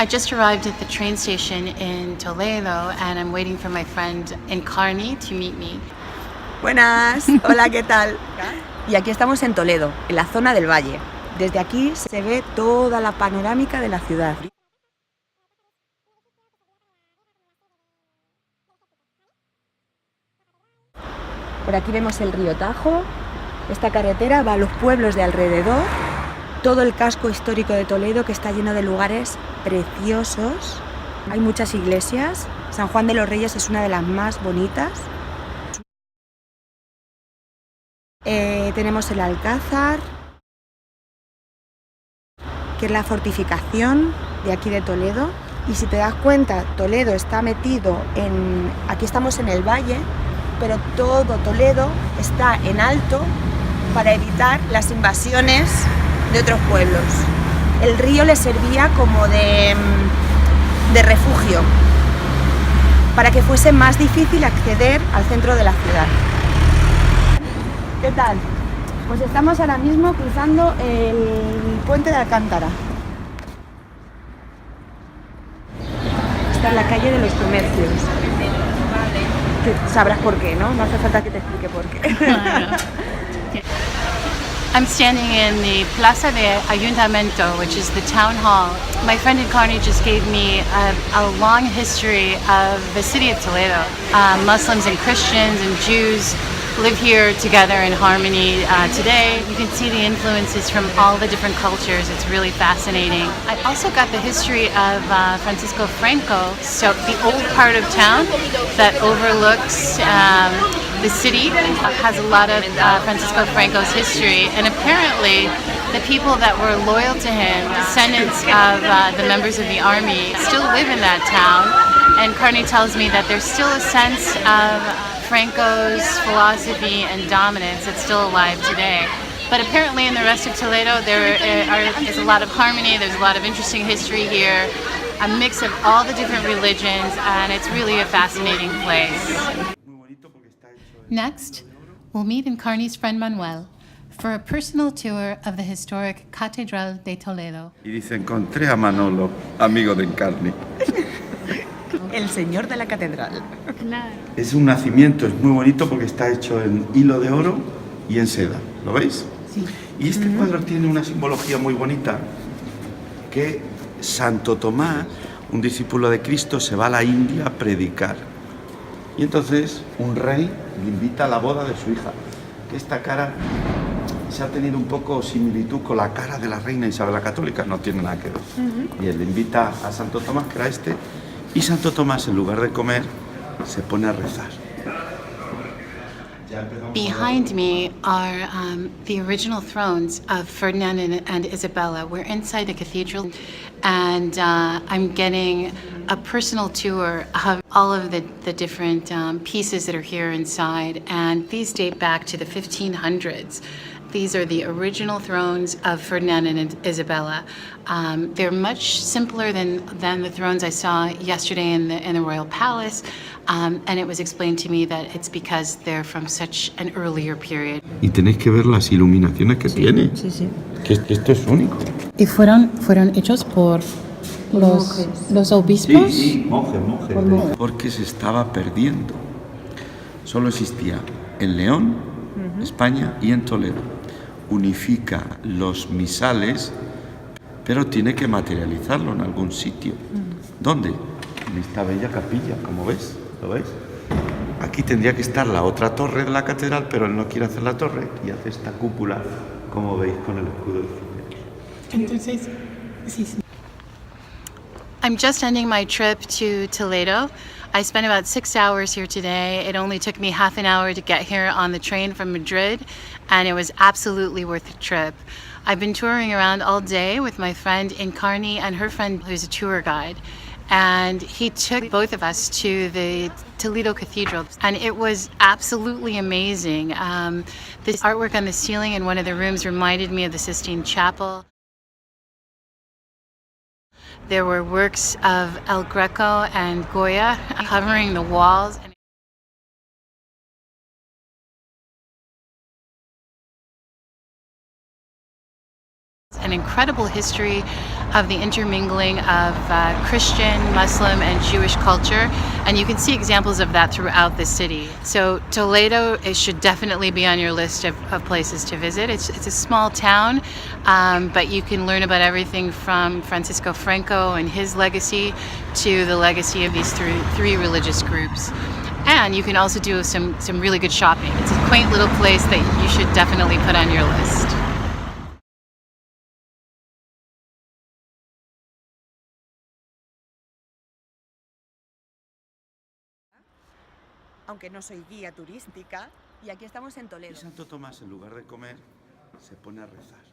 I just arrived at the train station in Toledo and I'm waiting for my friend Encarni to meet me. Buenas, hola, ¿qué tal? Y aquí estamos en Toledo, en la zona del valle. Desde aquí se ve toda la panorámica de la ciudad. Por aquí vemos el río Tajo. Esta carretera va a los pueblos de alrededor. Todo el casco histórico de Toledo, que está lleno de lugares preciosos. Hay muchas iglesias. San Juan de los Reyes es una de las más bonitas. Tenemos el Alcázar, que es la fortificación de aquí de Toledo. Y si te das cuenta, Toledo está metido en... Aquí estamos en el valle, pero todo Toledo está en alto para evitar las invasiones de otros pueblos. El río le servía como de refugio, para que fuese más difícil acceder al centro de la ciudad. ¿Qué tal? Pues estamos ahora mismo cruzando el puente de Alcántara. Esta es la calle de los comercios. Que sabrás por qué, ¿no? No hace falta que te explique por qué. I'm standing in the Plaza de Ayuntamiento, which is the town hall. My friend Encarni just gave me a long history of the city of Toledo. Muslims and Christians and Jews live here together in harmony today. You can see the influences from all the different cultures. It's really fascinating. I also got the history of Francisco Franco. So the old part of town that overlooks the city has a lot of Francisco Franco's history, and apparently the people that were loyal to him, descendants of the members of the army, still live in that town. And Carney tells me that there's still a sense of Franco's philosophy and dominance that's still alive today. But apparently in the rest of Toledo there is a lot of harmony, there's a lot of interesting history here, a mix of all the different religions, and it's really a fascinating place. Next, we'll meet Encarni's friend Manuel for a personal tour of the historic Catedral de Toledo. Y dice, encontré a Manolo, amigo de Encarni. El señor de la catedral. Claro. Es un nacimiento, es muy bonito porque está hecho en hilo de oro y en seda. ¿Lo veis? Sí. Y este cuadro tiene una simbología muy bonita, que Santo Tomás, un discípulo de Cristo, se va a la India a predicar. Y entonces un rey le invita a la boda de su hija. Que esta cara se ha tenido un poco similitud con la cara de la reina Isabel la Católica, no tiene nada que ver. Y él le invita a Santo Tomás, que era este, y Santo Tomás, en lugar de comer, se pone a rezar. Behind me are the original thrones of Ferdinand and Isabella. We're inside the cathedral, and I'm getting a personal tour of all of the different pieces that are here inside, and these date back to the 1500s. These are the original thrones of Ferdinand and Isabella. They're much simpler than the thrones I saw yesterday in the Royal Palace, and it was explained to me that it's because they're from such an earlier period. Y tenéis que ver las iluminaciones que tiene. Sí, sí. Que esto es único. ¿Y fueron hechos por los obispos? Sí, monjes. Porque se estaba perdiendo. Solo existía en León, España, y en Toledo. Unifica los misales, pero tiene que materializarlo en algún sitio. ¿Dónde? En esta bella capilla, como ves. ¿Lo veis? Aquí tendría que estar la otra torre de la catedral, pero él no quiere hacer la torre y hace esta cúpula, como veis, con el escudo del cielo. Entonces, sí. I'm just ending my trip to Toledo. I spent about 6 hours here today. It only took me half an hour to get here on the train from Madrid, and it was absolutely worth the trip. I've been touring around all day with my friend Encarni and her friend who's a tour guide. And he took both of us to the Toledo Cathedral, and it was absolutely amazing. This artwork on the ceiling in one of the rooms reminded me of the Sistine Chapel. There were works of El Greco and Goya covering the walls. An incredible history of the intermingling of Christian, Muslim, and Jewish culture, and you can see examples of that throughout the city. So Toledo, it should definitely be on your list of places to visit. It's a small town, but you can learn about everything from Francisco Franco and his legacy to the legacy of these three religious groups. And you can also do some really good shopping. It's a quaint little place that you should definitely put on your list. Aunque no soy guía turística, y aquí estamos en Toledo. Y Santo Tomás, en lugar de comer, se pone a rezar.